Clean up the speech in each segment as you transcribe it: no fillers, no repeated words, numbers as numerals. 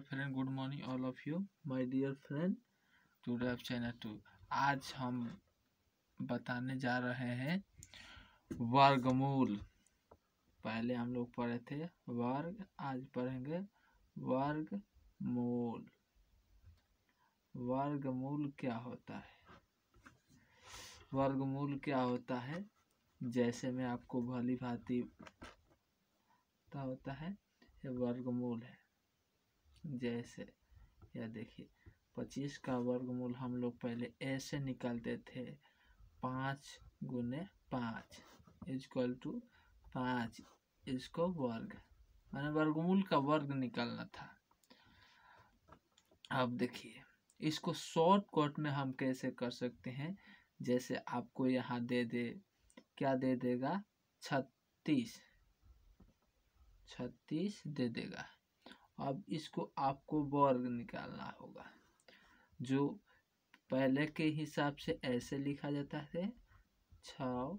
friend, good morning all of you, my dear friend to Rap Channel 2। आज हम बताने जा रहे हैं वर्गमूल। पहले हम लोग पढ़े थे वर्ग, आज पढ़ेंगे वर्गमूल। वर्गमूल क्या होता है? वर्गमूल क्या होता है, जैसे मैं आपको भली भांति होता है, ये वर्गमूल है। जैसे यह देखिए 25 का वर्गमूल हम लोग पहले ऐसे निकालते थे, 5 गुने 5 इक्वल टू 5। इसको वर्ग माने वर्गमूल का वर्ग निकालना था। अब देखिए इसको शॉर्टकट में हम कैसे कर सकते हैं। जैसे आपको यहाँ दे दे, क्या दे देगा, 36 दे देगा। अब इसको आपको वर्ग निकालना होगा, जो पहले के हिसाब से ऐसे लिखा जाता है 6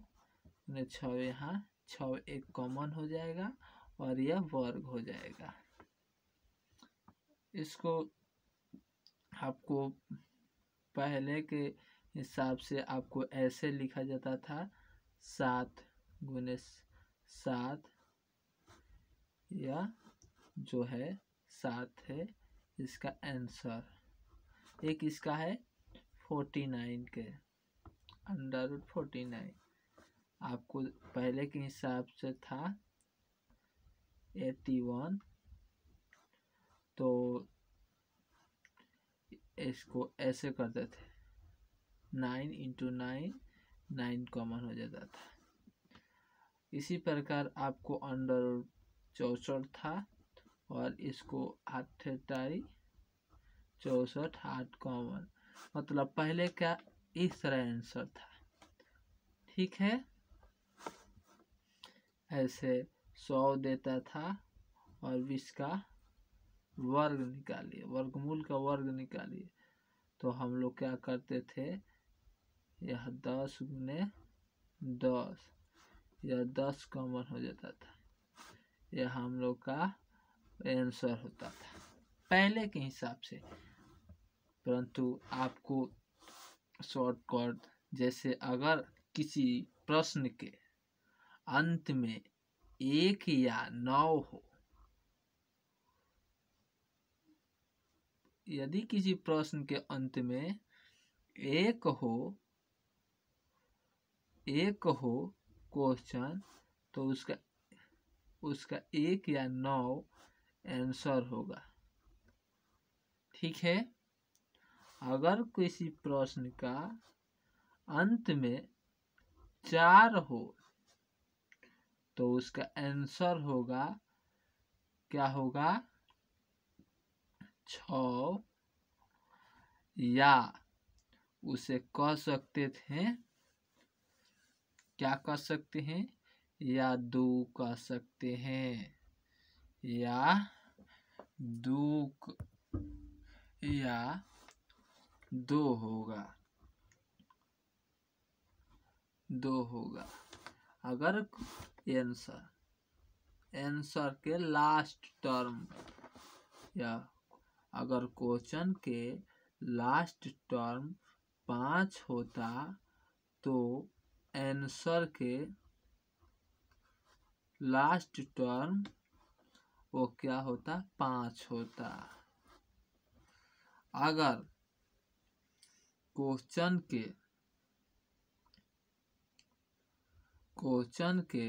यहाँ 6 एक कॉमन हो जाएगा और यह वर्ग हो जाएगा। इसको आपको पहले के हिसाब से आपको ऐसे लिखा जाता था 7 गुने 7, या जो है 7 है इसका आंसर। एक इसका है 49 के √49। आपको पहले के हिसाब से था 81, तो इसको ऐसे करते थे 9 × 9, 9 कॉमन हो जाता था। इसी प्रकार आपको √64 था और इसको 8 × 64, 8 कॉमन, मतलब पहले का इस तरह आंसर था। ठीक है, ऐसे 100 देता था और 20 का वर्ग निकालिए, वर्गमूल का वर्ग निकालिए। तो हम लोग क्या करते थे, यह 10 गुने 10, यह 10 कॉमन हो जाता था। यह हम लोग का आंसर होता था पहले के हिसाब से। परंतु आपको शॉर्टकट, जैसे अगर किसी प्रश्न के अंत में 1 या 9 हो, यदि किसी प्रश्न के अंत में 1 हो क्वेश्चन, तो उसका 1 या 9 आंसर होगा। ठीक है, अगर किसी प्रश्न का अंत में 4 हो, तो उसका आंसर होगा, क्या होगा, 6, या उसे कह सकते थे, क्या कह सकते हैं, या 2 कह सकते हैं, या 2 होगा, 2 होगा। अगर आंसर के लास्ट टर्म, या अगर क्वेश्चन के लास्ट टर्म 5 होता, तो आंसर के लास्ट टर्म वो क्या होता, 5 होता। अगर क्वेश्चन के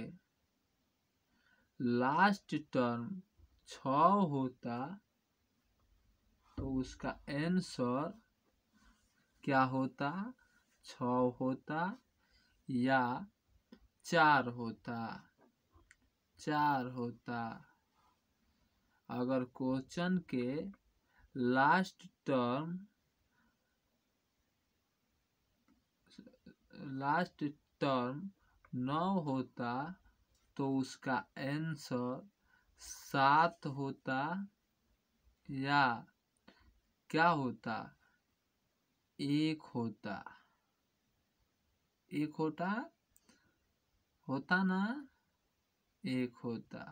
लास्ट टर्म 6 होता, तो उसका आंसर क्या होता, 6 होता या 4 होता, 4 होता। अगर क्वेश्चन के लास्ट टर्म 9 होता, तो उसका आंसर 7 होता, या क्या होता, 1 होता। 1 होता ना, 1 होता।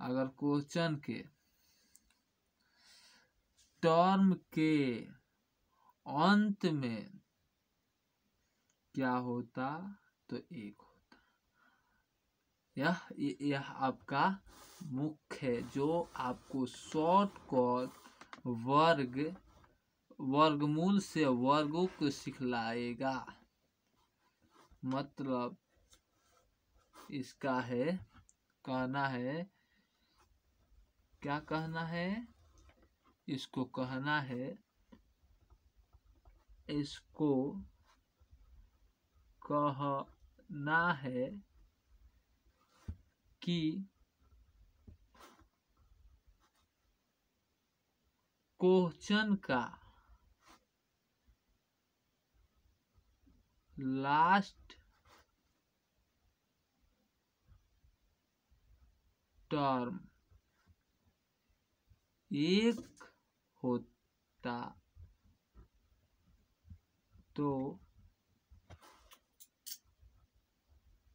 अगर क्वेश्चन के टर्म के अंत में क्या होता तो 1 होता। यह आपका मुख्य है जो आपको शॉर्टकट वर्गमूल से वर्गों को सिखलाएगा। मतलब इसका है कहना है, क्या कहना है, इसको कहना है, इसको कहना है कि क्वेश्चन का लास्ट टर्म 1 होता तो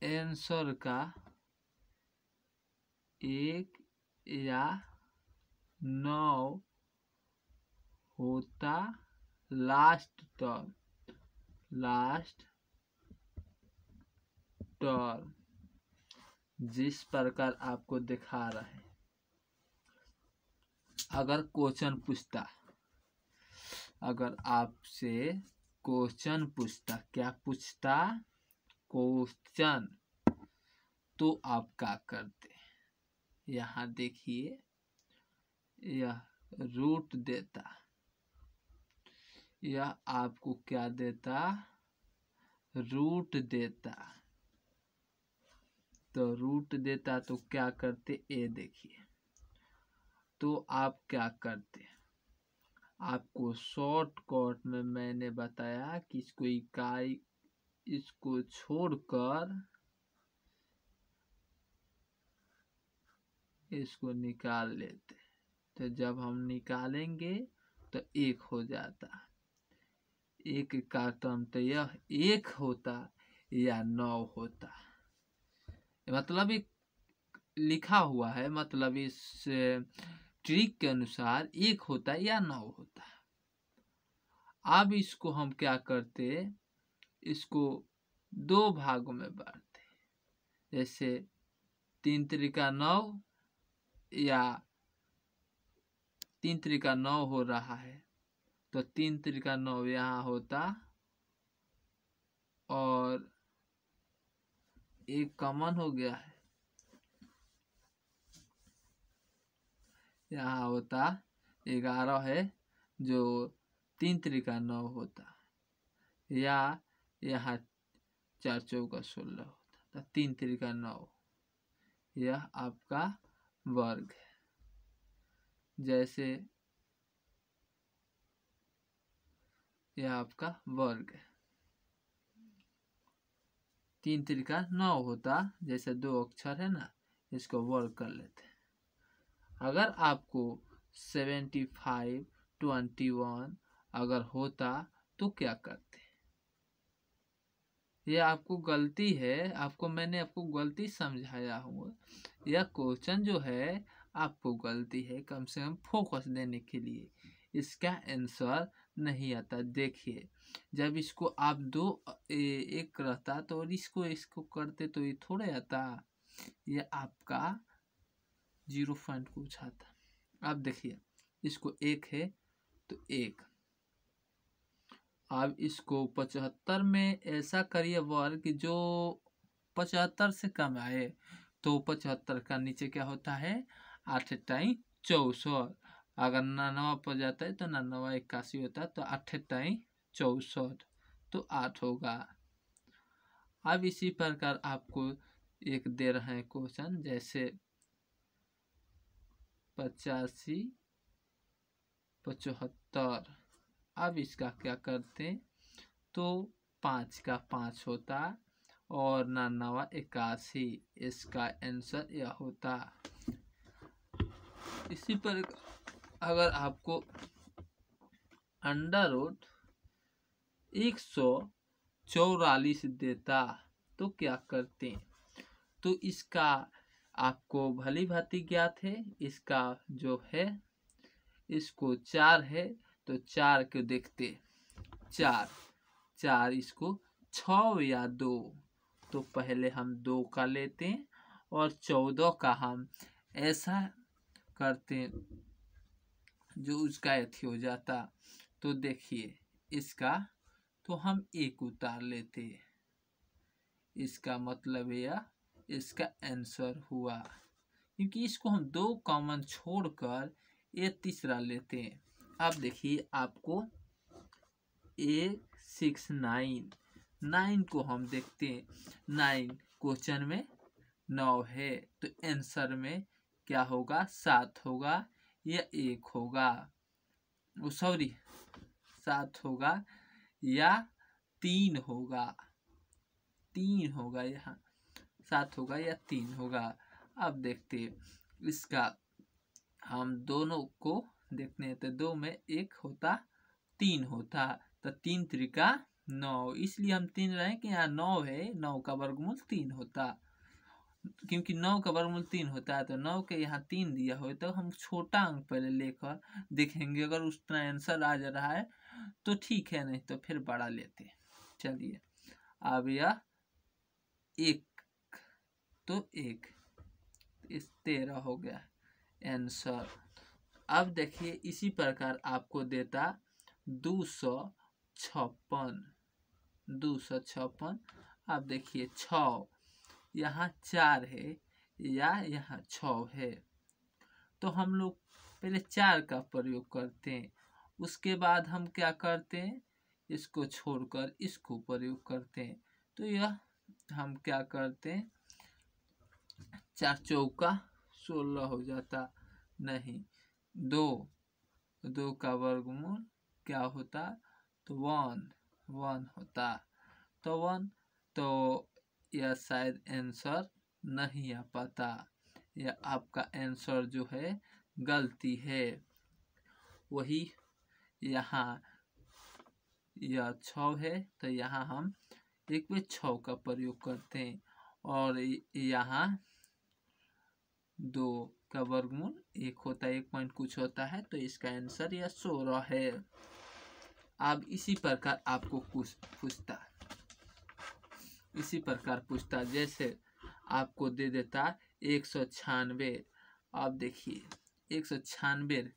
आंसर का 1 या 9 होता लास्ट टर्म जिस प्रकार आपको दिखा रहे हैं। अगर क्वेश्चन पूछता, अगर आपसे क्वेश्चन पूछता, क्या पूछता, क्वेश्चन, तो आप क्या करते? यहाँ देखिए, यह रूट देता, यह आपको क्या देता, रूट देता। तो रूट देता तो क्या करते, ए देखिए, तो आप क्या करते, आपको शॉर्टकट में मैंने बताया कि इसको इकाई, इसको छोड़कर इसको निकाल लेते। तो जब हम निकालेंगे तो 1 हो जाता। 1 का टर्म तो यह 1 होता या 9 होता। मतलब एक लिखा हुआ है, मतलब इस ट्रिक के अनुसार 1 होता या 9 होता। अब इसको हम क्या करते, इसको 2 भागों में बांटते। जैसे 3 त्रिका 9 या 3 त्रिका 9 हो रहा है तो 3 त्रिका 9 यहाँ होता और 1 कॉमन हो गया है, यहाँ होता 11 है जो 3 त्रिका 9 होता, या यहाँ 4 चौका 16 होता। तो 3 त्रिका 9 यह आपका वर्ग है। जैसे यह आपका वर्ग है, 3 त्रिका 9 होता, जैसे 2 अक्षर है ना, इसको वर्ग कर लेते हैं। अगर आपको 75 21 अगर होता तो क्या करते, ये आपको गलती है, आपको मैंने आपको गलती समझाया हूँ। यह क्वेश्चन जो है आपको गलती है, कम से कम फोकस देने के लिए इसका आंसर नहीं आता। देखिए, जब इसको आप 2 1 रहता तो और इसको करते तो ये थोड़े आता, ये आपका 0 पॉइंट कुछ आता। अब देखिए, इसको 1 है तो 1, अब इसको 75 में ऐसा करिए वर्ग जो 75 से कम आए। तो 75 का नीचे क्या होता है, 8 टाइम 64। अगर 99 पर जाता है तो 99 81 होता है, तो 8 टाइम 64 तो 8 होगा। अब इसी प्रकार आपको एक दे रहे हैं क्वेश्चन, जैसे 85 75। अब इसका क्या करते हैं, तो 5 का 5 होता और 99 81, इसका आंसर यह होता। इसी पर अगर आपको अंडर रूट 144 देता तो क्या करते, तो इसका आपको भली भांति ज्ञात है। इसका जो है इसको 4 है तो 4 को देखते 4 इसको 6 या 2, तो पहले हम 2 का लेते हैं और 14 का हम ऐसा करते हैं जो उसका अथी हो जाता। तो देखिए इसका तो हम 1 उतार लेते, इसका मतलब यह इसका आंसर हुआ, क्योंकि इसको हम 2 कॉमन छोड़कर ये तीसरा लेते हैं। अब देखिए आपको 8 6 9 को हम देखते हैं। 9 क्वेश्चन में 9 है तो आंसर में क्या होगा 7 होगा या 1 होगा, सॉरी 7 होगा या 3 होगा, 3 होगा, यहाँ 7 होगा या 3 होगा। अब देखते इसका हम दोनों को देखते हैं तो 2 में 1 होता 3 होता, तो 3 त्रिका 9, इसलिए हम 3 रहे कि यहाँ 9 है, 9 का वर्गमूल 3 होता, क्योंकि 9 का वर्गमूल 3 होता है तो 9 के यहाँ 3 दिया हो तो हम छोटा अंक पहले लेकर देखेंगे, अगर उसका आंसर आ जा रहा है तो ठीक है, नहीं तो फिर बड़ा लेते हैं। चलिए अब यह 1 तो 1 इस 13 हो गया आंसर। अब देखिए इसी प्रकार आपको देता 256। अब देखिए 6 यहाँ 4 है या यहाँ 6 है, तो हम लोग पहले 4 का प्रयोग करते हैं, उसके बाद हम क्या करते हैं इसको छोड़कर इसको प्रयोग करते हैं। तो यह हम क्या करते हैं 4 चौका 16 हो जाता, नहीं 2 का वर्गमूल क्या होता तो 1 होता, तो 1, तो यह शायद आंसर नहीं आ पाता, यह आपका आंसर जो है गलती है। वही यहाँ यह 6 है तो यहाँ हम 1 में 6 का प्रयोग करते हैं, और यहाँ 2 का वर्गमूल 1 होता है, 1 पॉइंट कुछ होता है, तो इसका आंसर यह 16 है। अब इसी प्रकार आपको पूछता, इसी प्रकार पूछता जैसे आपको दे देता 196। अब देखिए 196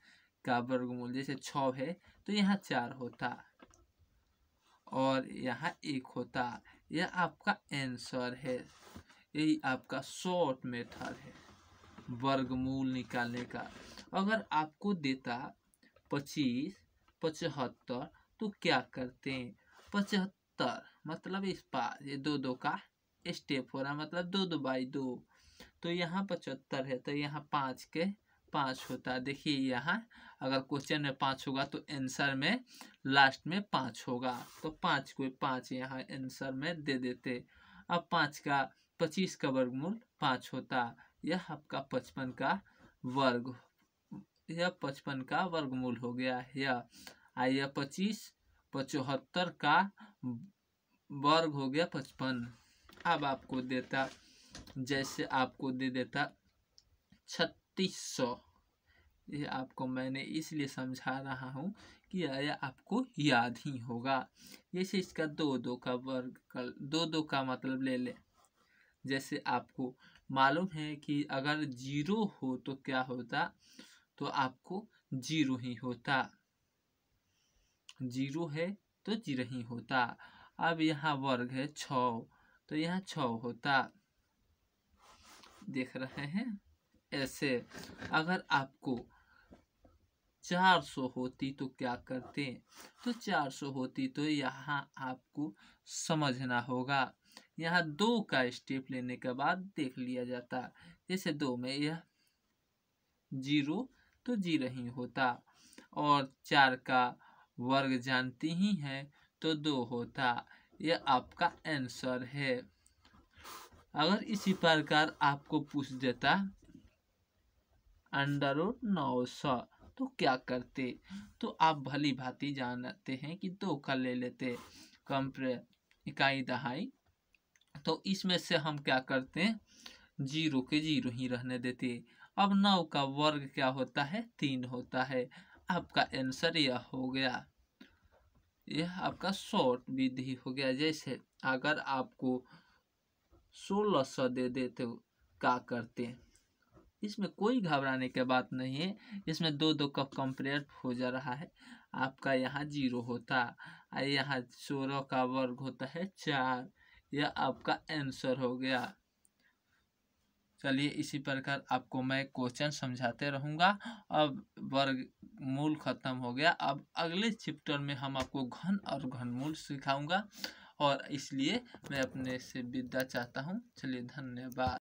का वर्गमूल जैसे 6 है तो यहाँ 4 होता और यहाँ 1 होता, यह आपका आंसर है। यही आपका शॉर्ट मेथड है वर्गमूल निकालने का। अगर आपको देता 25 75 तो क्या करते हैं 75 मतलब इस पार ये 2 का स्टेप हो रहा, मतलब 2 तो यहाँ 75 है तो यहाँ 5 के 5 होता। देखिए यहाँ अगर क्वेश्चन में 5 होगा तो आंसर में लास्ट में 5 होगा, तो 5 को 5 यहाँ आंसर में दे देते। अब 25 का वर्गमूल 5 होता, यह आपका 55 का वर्ग, यह 55 का वर्गमूल हो गया। यह 25 75 का वर्ग हो गया 55। अब आपको देता जैसे आपको दे देता 3600, ये आपको मैंने इसलिए समझा रहा हूँ कि यह आपको याद ही होगा। जैसे इसका 2 का वर्ग कर 2 का मतलब ले ले, जैसे आपको मालूम है कि अगर 0 हो तो क्या होता, तो आपको 0 ही होता, 0 है तो 0 ही होता। अब यहाँ वर्ग है 6 तो यहाँ 6 होता, देख रहे हैं। ऐसे अगर आपको 400 होती तो क्या करते, तो 400 होती तो यहाँ आपको समझना होगा, यहाँ 2 का स्टेप लेने के बाद देख लिया जाता। जैसे 2 में यह 0 तो 0 ही होता, और 4 का वर्ग जानती ही हैं तो 2 होता, यह आपका आंसर है। अगर इसी प्रकार आपको पूछ देता √900 तो क्या करते, तो आप भली भांति जानते हैं कि 2 का ले लेते कंप्रे इकाई दहाई, तो इसमें से हम क्या करते हैं जीरो के जीरो ही रहने देते। अब 9 का वर्ग क्या होता है? 3 होता है। आपका आंसर यह हो गया। यह आपका शॉर्ट विधि हो गया। जैसे अगर आपको 1600 दे दे तो क्या करते? इसमें कोई घबराने की बात नहीं है। इसमें दो दो का कंपेयर हो जा रहा है। आपका यहाँ 0 होता है, यहाँ 16 का वर्ग होता है 4। यह आपका आंसर हो गया। चलिए इसी प्रकार आपको मैं क्वेश्चन समझाते रहूँगा। अब वर्ग मूल खत्म हो गया। अब अगले चैप्टर में हम आपको घन और घनमूल सिखाऊंगा, और इसलिए मैं अपने से विदा चाहता हूँ। चलिए धन्यवाद।